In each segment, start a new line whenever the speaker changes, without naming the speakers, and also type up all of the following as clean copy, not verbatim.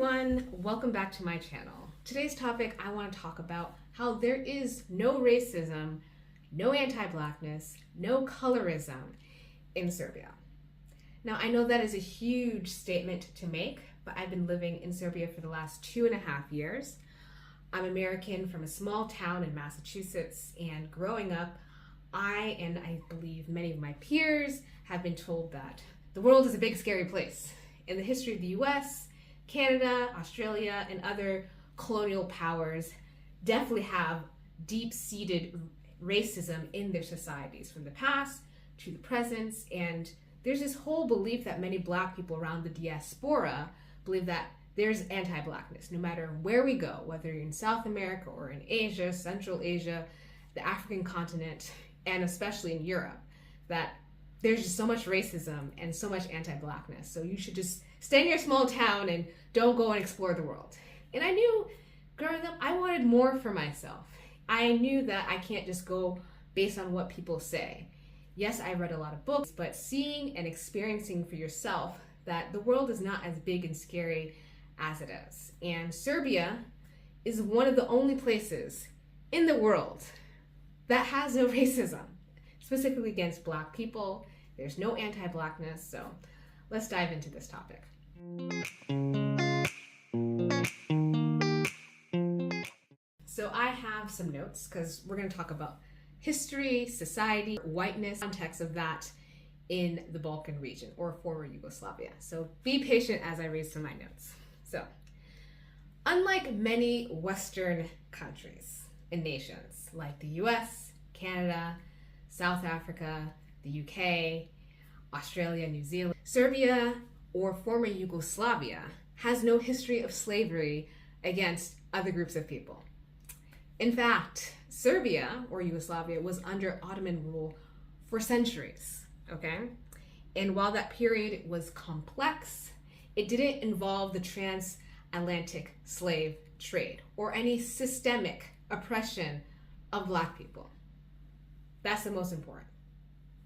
everyone, welcome back to my channel. Today's topic, I want to talk about how there is no racism, no anti-Blackness, no colorism in Serbia. Now, I know that is a huge statement to make, but I've been living in Serbia for the last 2.5 years. I'm American from a small town in Massachusetts, and growing up, I believe many of my peers have been told that the world is a big, scary place. In the history of the US, Canada, Australia, and other colonial powers definitely have deep-seated racism in their societies from the past to the present, and there's this whole belief that many Black people around the diaspora believe that there's anti-Blackness no matter where we go, whether you're in South America or in Asia, Central Asia, the African continent, and especially in Europe, that there's just so much racism and so much anti-Blackness. So you should just stay in your small town and don't go and explore the world. And I knew growing up, I wanted more for myself. I knew that I can't just go based on what people say. Yes, I read a lot of books, but seeing and experiencing for yourself that the world is not as big and scary as it is. And Serbia is one of the only places in the world that has no racism, specifically against Black people. There's no anti-Blackness, so let's dive into this topic. So I have some notes because we're going to talk about history, society, whiteness, context of that in the Balkan region or former Yugoslavia. So be patient as I read some of my notes. So, unlike many Western countries and nations like the US, Canada, South Africa, the UK, Australia, New Zealand, Serbia, or former Yugoslavia has no history of slavery against other groups of people. In fact, Serbia, or Yugoslavia, was under Ottoman rule for centuries, okay? And while that period was complex, it didn't involve the transatlantic slave trade or any systemic oppression of Black people. That's the most important.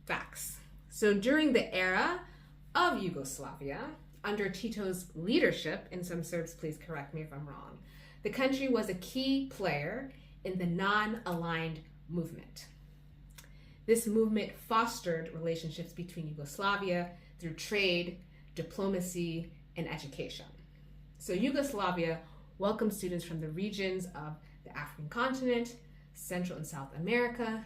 Facts. So during the era of Yugoslavia, under Tito's leadership, and some Serbs please correct me if I'm wrong, the country was a key player in the non-aligned movement. This movement fostered relationships between Yugoslavia through trade, diplomacy, and education. So Yugoslavia welcomed students from the regions of the African continent, Central and South America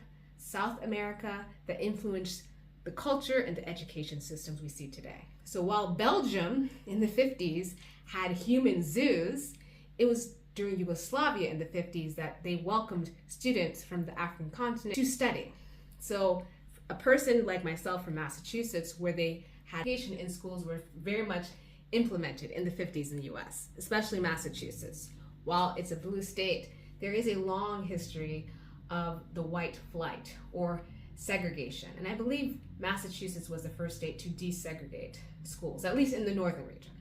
that influenced the culture and the education systems we see today. So while Belgium in the 50s had human zoos, it was during Yugoslavia in the 50s that they welcomed students from the African continent to study. So a person like myself from Massachusetts, where they had education in schools were very much implemented in the 50s in the US, especially Massachusetts. While it's a blue state, there is a long history of the white flight or segregation. And I believe Massachusetts was the first state to desegregate schools, at least in the northern region.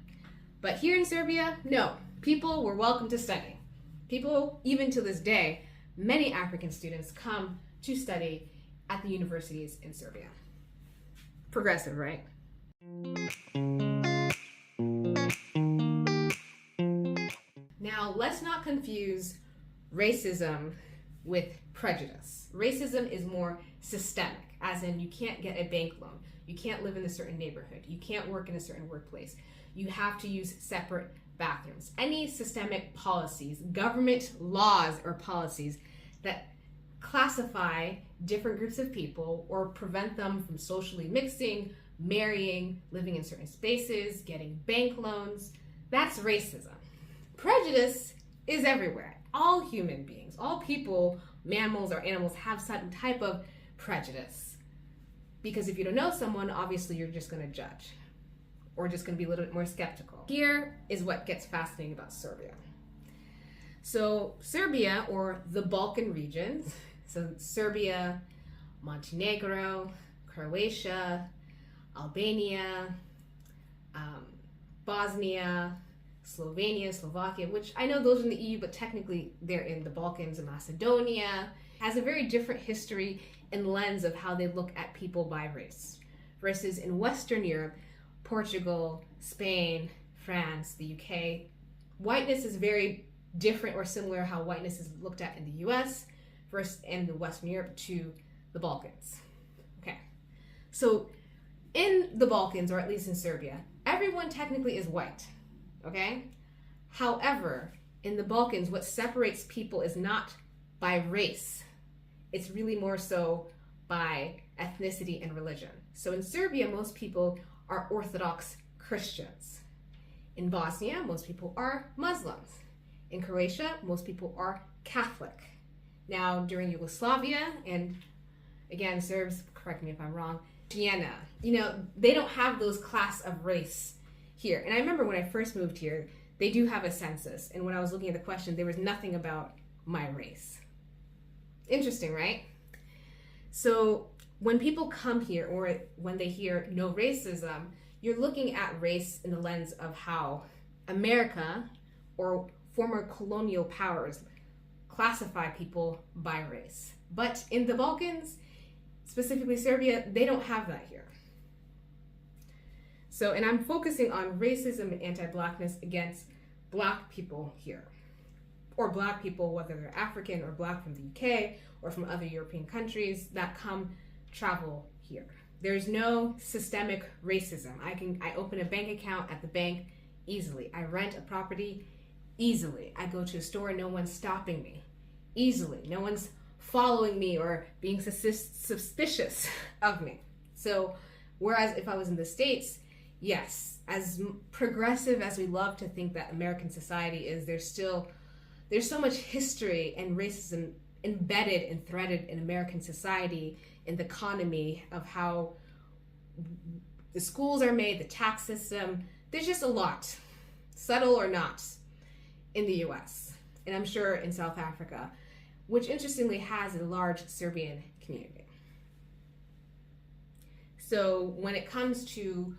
But here in Serbia, no. People were welcome to study. People, even to this day, many African students come to study at the universities in Serbia. Progressive, right? Now, let's not confuse racism with prejudice. Racism is more systemic, as in you can't get a bank loan, you can't live in a certain neighborhood, you can't work in a certain workplace, you have to use separate bathrooms. Any systemic policies, government laws or policies that classify different groups of people or prevent them from socially mixing, marrying, living in certain spaces, getting bank loans, that's racism. Prejudice is everywhere. All human beings, all people, mammals or animals have some type of prejudice. Because if you don't know someone, obviously you're just going to judge or just going to be a little bit more skeptical. Here is what gets fascinating about Serbia. So Serbia, or the Balkan regions, so Serbia, Montenegro, Croatia, Albania, Bosnia, Slovenia, Slovakia, which I know those are in the EU, but technically they're in the Balkans, and Macedonia, has a very different history and lens of how they look at people by race. Versus in Western Europe, Portugal, Spain, France, the UK, whiteness is very different or similar how whiteness is looked at in the US versus in the Western Europe to the Balkans. Okay, so in the Balkans, or at least in Serbia, everyone technically is white, okay? However, in the Balkans, what separates people is not by race. It's really more so by ethnicity and religion. So in Serbia, most people are Orthodox Christians. In Bosnia, most people are Muslims. In Croatia, most people are Catholic. Now, during Yugoslavia, and again, Serbs, correct me if I'm wrong, Vienna, they don't have those class of race here. And I remember when I first moved here, they do have a census. And when I was looking at the question, there was nothing about my race. Interesting, right? So when people come here, or when they hear no racism, you're looking at race in the lens of how America or former colonial powers classify people by race. But in the Balkans, specifically Serbia, they don't have that here. So, and I'm focusing on racism and anti-Blackness against Black people here. Or Black people, whether they're African or Black from the UK or from other European countries that travel here. There's no systemic racism. I open a bank account at the bank easily. I rent a property easily. I go to a store and no one's stopping me easily. No one's following me or being suspicious of me. So whereas if I was in the States, yes, as progressive as we love to think that American society is, there's so much history and racism embedded and threaded in American society, in the economy, of how the schools are made, the tax system. There's just a lot, subtle or not, in the US, and I'm sure in South Africa, which interestingly has a large Serbian community. So when it comes to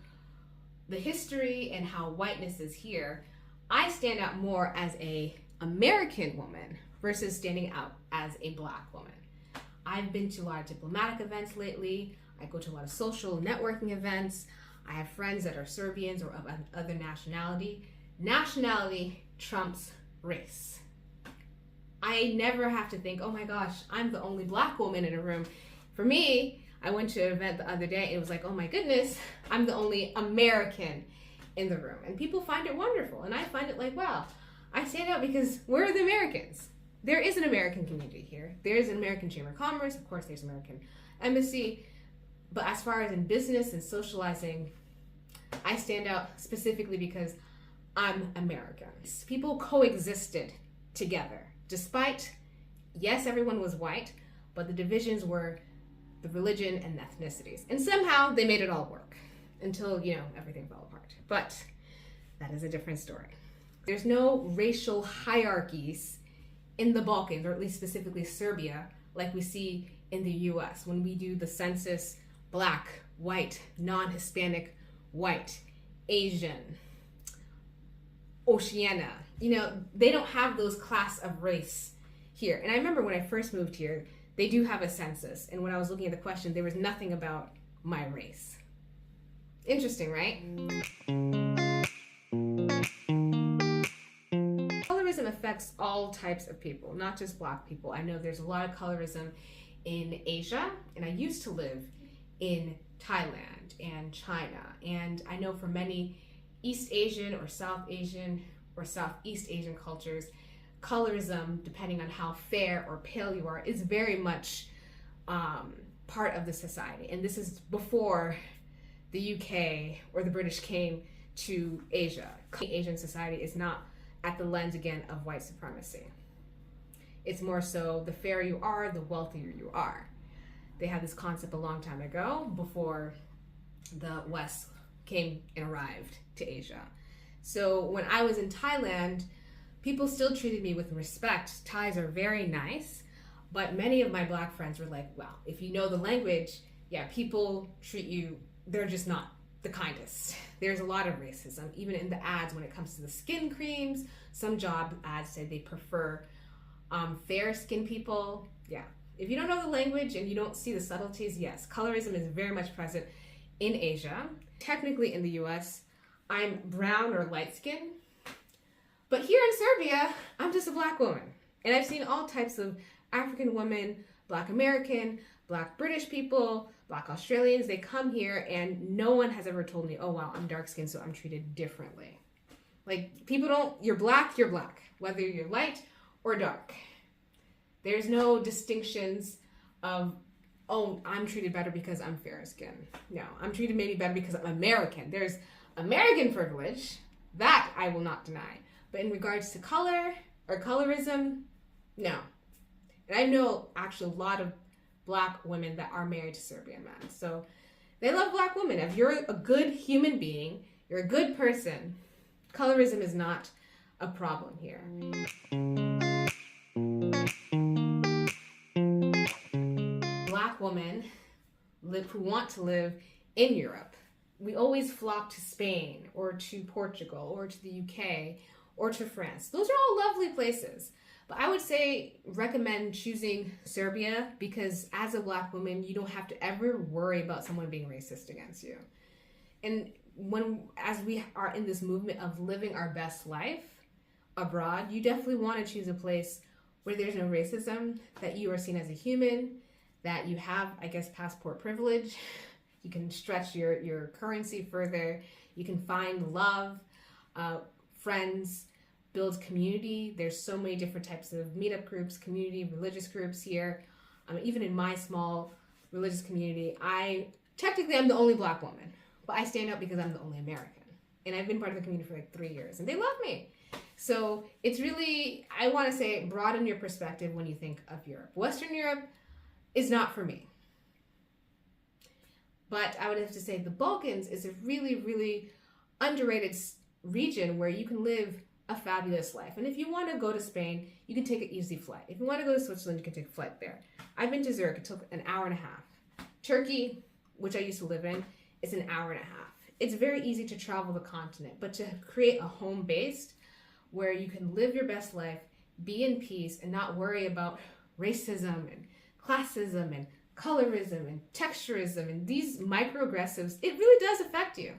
the history and how whiteness is here, I stand out more as an American woman versus standing out as a Black woman. I've been to a lot of diplomatic events lately. I go to a lot of social networking events. I have friends that are Serbians or of other nationality. Nationality trumps race. I never have to think, oh my gosh, I'm the only Black woman in a room. For me, I went to an event the other day, and it was like, oh my goodness, I'm the only American in the room. And people find it wonderful. And I find it like, wow, I stand out because we're the Americans. There is an American community here. There is an American Chamber of Commerce. Of course, there's American Embassy. But as far as in business and socializing, I stand out specifically because I'm American. People coexisted together. Despite, yes, everyone was white, but the divisions were the religion and ethnicities. And somehow they made it all work until, everything fell apart. But that is a different story. There's no racial hierarchies in the Balkans, or at least specifically Serbia, like we see in the US. When we do the census, Black, white, non-Hispanic, white, Asian, Oceania, they don't have those class of race here. And I remember when I first moved here, they do have a census. And when I was looking at the question, there was nothing about my race. Interesting, right? Colorism affects all types of people, not just Black people. I know there's a lot of colorism in Asia, and I used to live in Thailand and China. And I know for many East Asian or South Asian or Southeast Asian cultures, colorism, depending on how fair or pale you are, is very much part of the society. And this is before the UK or the British came to Asia. Asian society is not at the lens, again, of white supremacy. It's more so the fairer you are, the wealthier you are. They had this concept a long time ago, before the West came and arrived to Asia. So when I was in Thailand, people still treated me with respect. Thais are very nice, but many of my Black friends were like, well, if you know the language, yeah, people treat you, they're just not the kindest. There's a lot of racism, even in the ads when it comes to the skin creams. Some job ads say they prefer fair skinned people. Yeah, if you don't know the language and you don't see the subtleties, yes, colorism is very much present in Asia. Technically in the US, I'm brown or light skinned, But here in Serbia, I'm just a black woman. And I've seen all types of African women, black American, black British people, black Australians. They come here and no one has ever told me, oh wow, I'm dark skinned, so I'm treated differently. Like, people don't, you're black, whether you're light or dark. There's no distinctions of, oh, I'm treated better because I'm fair skinned. No, I'm treated maybe better because I'm American. There's American privilege, that I will not deny. But in regards to color or colorism, no. And I know actually a lot of black women that are married to Serbian men. So they love black women. If you're a good human being, you're a good person, colorism is not a problem here. Black women who want to live in Europe, we always flock to Spain or to Portugal or to the UK or to France. Those are all lovely places. But I would say recommend choosing Serbia because as a black woman, you don't have to ever worry about someone being racist against you. And as we are in this movement of living our best life abroad, you definitely want to choose a place where there's no racism, that you are seen as a human, that you have, I guess, passport privilege. You can stretch your currency further. You can find love, friends, build community. There's so many different types of meetup groups, community, religious groups here. Even in my small religious community, I'm the only black woman, but I stand out because I'm the only American. And I've been part of the community for like 3 years, and they love me. So it's really, I want to say, broaden your perspective when you think of Europe. Western Europe is not for me. But I would have to say the Balkans is a really, really underrated region where you can live a fabulous life. And if you want to go to Spain, you can take an easy flight. If you want to go to Switzerland, you can take a flight there. I've been to Zurich. It took an hour and a half. Turkey, which I used to live in, is an hour and a half. It's very easy to travel the continent, but to create a home based where you can live your best life, be in peace, and not worry about racism and classism and colorism and texturism and these microaggressives, it really does affect you.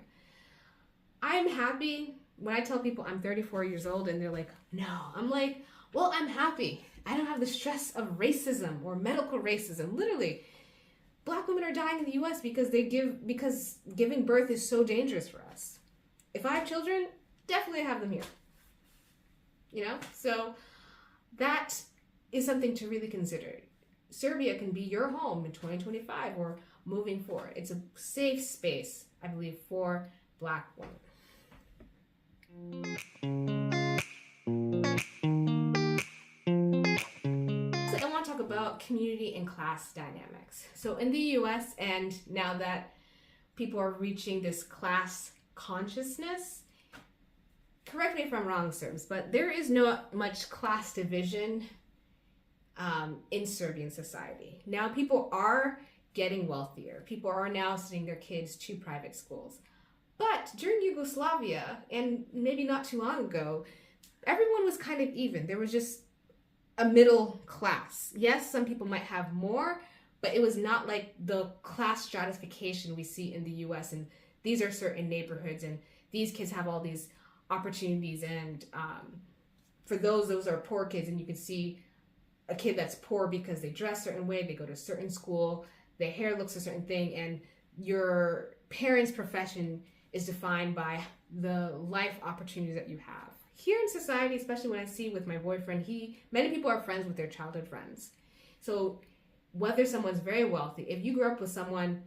I'm happy when I tell people I'm 34 years old and they're like, no. I'm like, well, I'm happy. I don't have the stress of racism or medical racism. Literally, black women are dying in the US because giving birth is so dangerous for us. If I have children, definitely have them here. So that is something to really consider. Serbia can be your home in 2025 or moving forward. It's a safe space, I believe, for black women. So I want to talk about community and class dynamics. So in the US, and now that people are reaching this class consciousness, correct me if I'm wrong, Serbs, but there is not much class division in Serbian society. Now people are getting wealthier. People are now sending their kids to private schools. But during Yugoslavia, and maybe not too long ago, everyone was kind of even. There was just a middle class. Yes, some people might have more, but it was not like the class stratification we see in the US. And these are certain neighborhoods, and these kids have all these opportunities. And for those are poor kids, and you can see a kid that's poor because they dress a certain way, they go to a certain school, their hair looks a certain thing, and your parents' profession is defined by the life opportunities that you have. Here in society, especially when I see with my boyfriend, many people are friends with their childhood friends. So whether someone's very wealthy, if you grew up with someone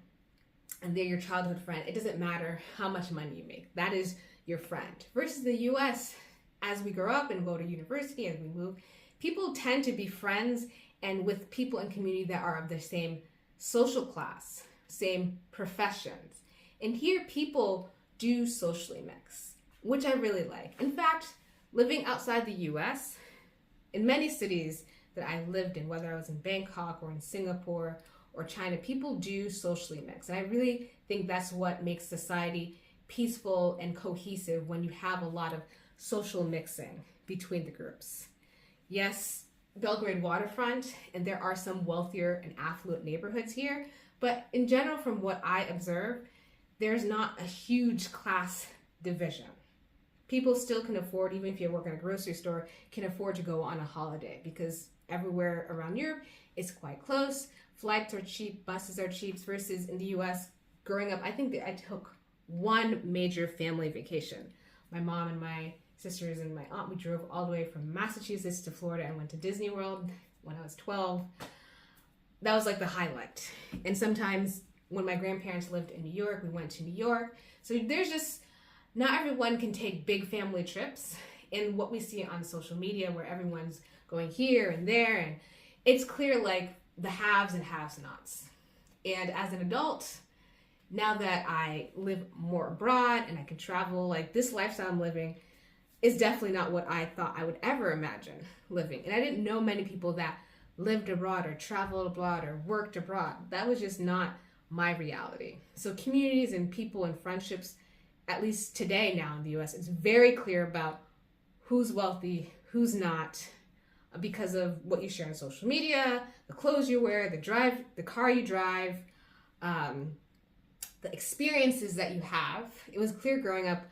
and they're your childhood friend, it doesn't matter how much money you make. That is your friend. Versus the US, as we grow up and go to university, as we move, people tend to be friends and with people in community that are of the same social class, same professions. And here people do socially mix, which I really like. In fact, living outside the US, in many cities that I lived in, whether I was in Bangkok or in Singapore or China, people do socially mix. And I really think that's what makes society peaceful and cohesive when you have a lot of social mixing between the groups. Yes, Belgrade waterfront, and there are some wealthier and affluent neighborhoods here, but in general, from what I observe, there's not a huge class division. people still can afford, even if you work in a grocery store, can afford to go on a holiday, because everywhere around Europe it's quite close. Flights are cheap, buses are cheap, versus in the US, growing up, I think that I took one major family vacation. My mom and my sisters and my aunt, we drove all the way from Massachusetts to Florida and went to Disney World when I was 12. That was like the highlight. And sometimes when my grandparents lived in New York, we went to New York. So there's just, not everyone can take big family trips. And what we see on social media where everyone's going here and there, and it's clear like the haves and have-nots. And as an adult, now that I live more abroad and I can travel, like this lifestyle I'm living is definitely not what I thought I would ever imagine living. And I didn't know many people that lived abroad or traveled abroad or worked abroad. That was just not my reality. So communities and people and friendships, at least today now in the US, it's very clear about who's wealthy, who's not, because of what you share on social media, the clothes you wear, the car you drive, the experiences that you have. It was clear growing up,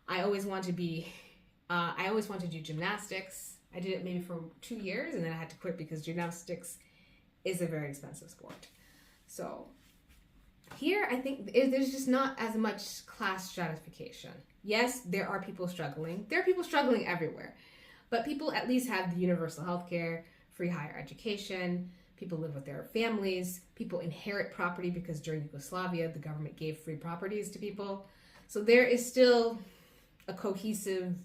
I always wanted to do gymnastics. I did it maybe for 2 years, and then I had to quit because gymnastics is a very expensive sport. So here, I think there's just not as much class stratification. Yes, there are people struggling. There are people struggling everywhere. But people at least have the universal health care, free higher education, people live with their families, people inherit property because during Yugoslavia, the government gave free properties to people. So there is still a cohesive,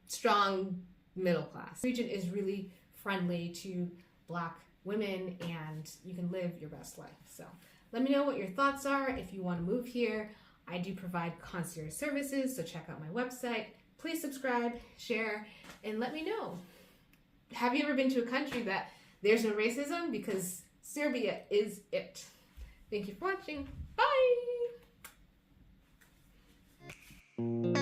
strong middle class. The region is really friendly to Black women, and you can live your best life. So let me know what your thoughts are. If you want to move here, I do provide concierge services, so check out my website. Please subscribe, share, and let me know. Have you ever been to a country that there's no racism? Because Serbia is it. Thank you for watching. Bye!